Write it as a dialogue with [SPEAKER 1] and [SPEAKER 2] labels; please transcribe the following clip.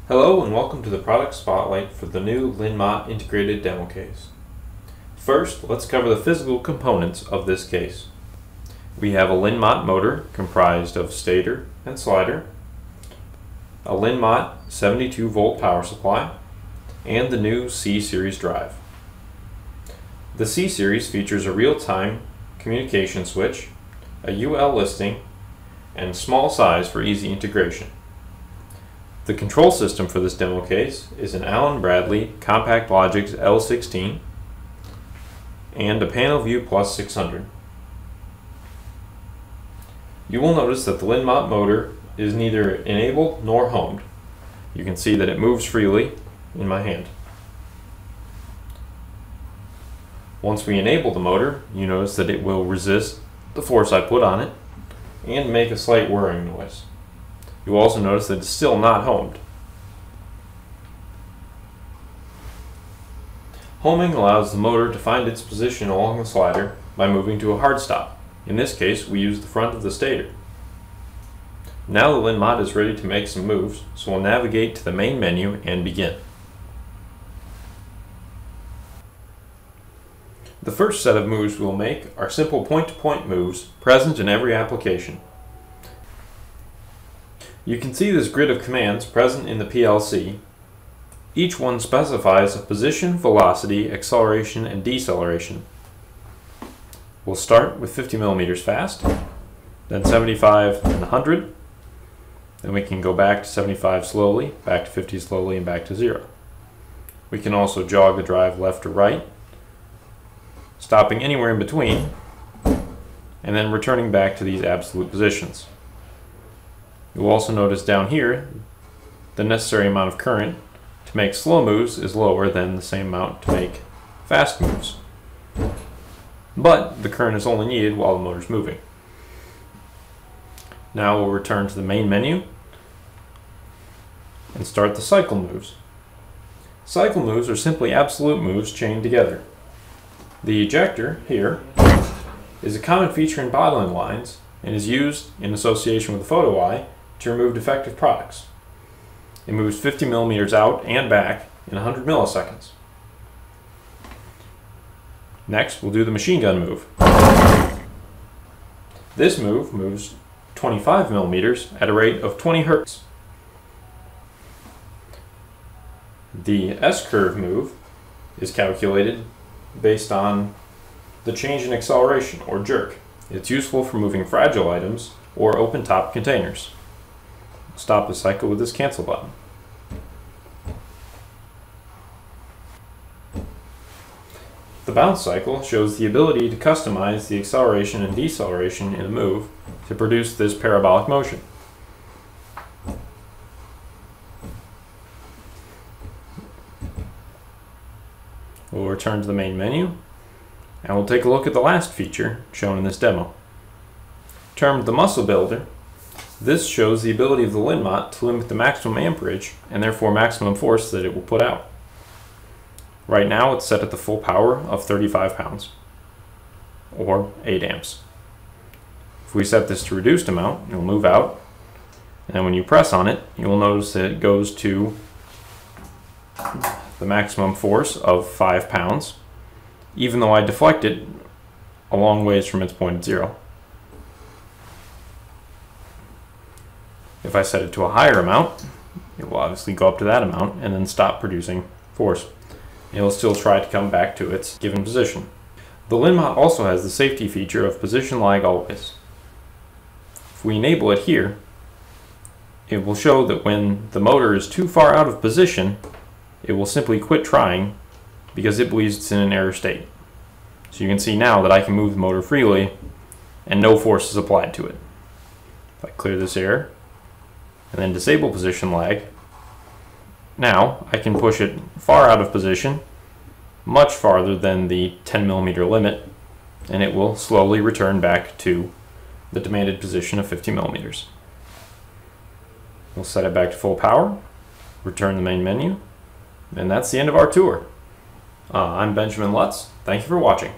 [SPEAKER 1] Hello and welcome to the product spotlight for the new LinMot integrated demo case. First, let's cover the physical components of this case. We have a LinMot motor comprised of stator and slider, a LinMot 72 volt power supply, and the new C-Series drive. The C-Series features a real-time communication switch, a UL listing, and small size for easy integration. The control system for this demo case is an Allen Bradley Compact Logix L16 and a PanelView Plus 600. You will notice that the LinMot motor is neither enabled nor homed. You can see that it moves freely in my hand. Once we enable the motor, you notice that it will resist the force I put on it and make a slight whirring noise. You will also notice that it's still not homed. Homing allows the motor to find its position along the slider by moving to a hard stop. In this case, we use the front of the stator. Now the LinMot is ready to make some moves, so we'll navigate to the main menu and begin. The first set of moves we'll make are simple point-to-point moves present in every application. You can see this grid of commands present in the PLC. Each one specifies a position, velocity, acceleration, and deceleration. We'll start with 50 millimeters fast, then 75 and 100. Then we can go back to 75 slowly, back to 50 slowly, and back to 0. We can also jog the drive left or right, stopping anywhere in between, and then returning back to these absolute positions. You'll also notice down here the necessary amount of current to make slow moves is lower than the same amount to make fast moves. But the current is only needed while the motor is moving. Now we'll return to the main menu and start the cycle moves. Cycle moves are simply absolute moves chained together. The ejector here is a common feature in bottling lines and is used in association with the photo eye to remove defective products. It moves 50 millimeters out and back in 100 milliseconds. Next, we'll do the machine gun move. This move moves 25 millimeters at a rate of 20 Hertz. The S-curve move is calculated based on the change in acceleration, or jerk. It's useful for moving fragile items or open-top containers. Stop the cycle with this cancel button. The bounce cycle shows the ability to customize the acceleration and deceleration in a move to produce this parabolic motion. We'll return to the main menu and we'll take a look at the last feature shown in this demo. Termed the muscle builder, this shows the ability of the LinMot to limit the maximum amperage and therefore maximum force that it will put out. Right now it's set at the full power of 35 pounds, or 8 amps. If we set this to reduced amount, it'll move out, and when you press on it, you will notice that it goes to the maximum force of 5 pounds, even though I deflect it a long ways from its point at 0. If I set it to a higher amount, it will obviously go up to that amount and then stop producing force. It will still try to come back to its given position. The LinMot also has the safety feature of position lag always. If we enable it here, it will show that when the motor is too far out of position, it will simply quit trying because it believes it's in an error state. So you can see now that I can move the motor freely and no force is applied to it. If I clear this error and then disable position lag, now I can push it far out of position, much farther than the 10 millimeter limit, and it will slowly return back to the demanded position of 50 millimeters. We'll set it back to full power, return the main menu, and that's the end of our tour. I'm Benjamin Lutz. Thank you for watching.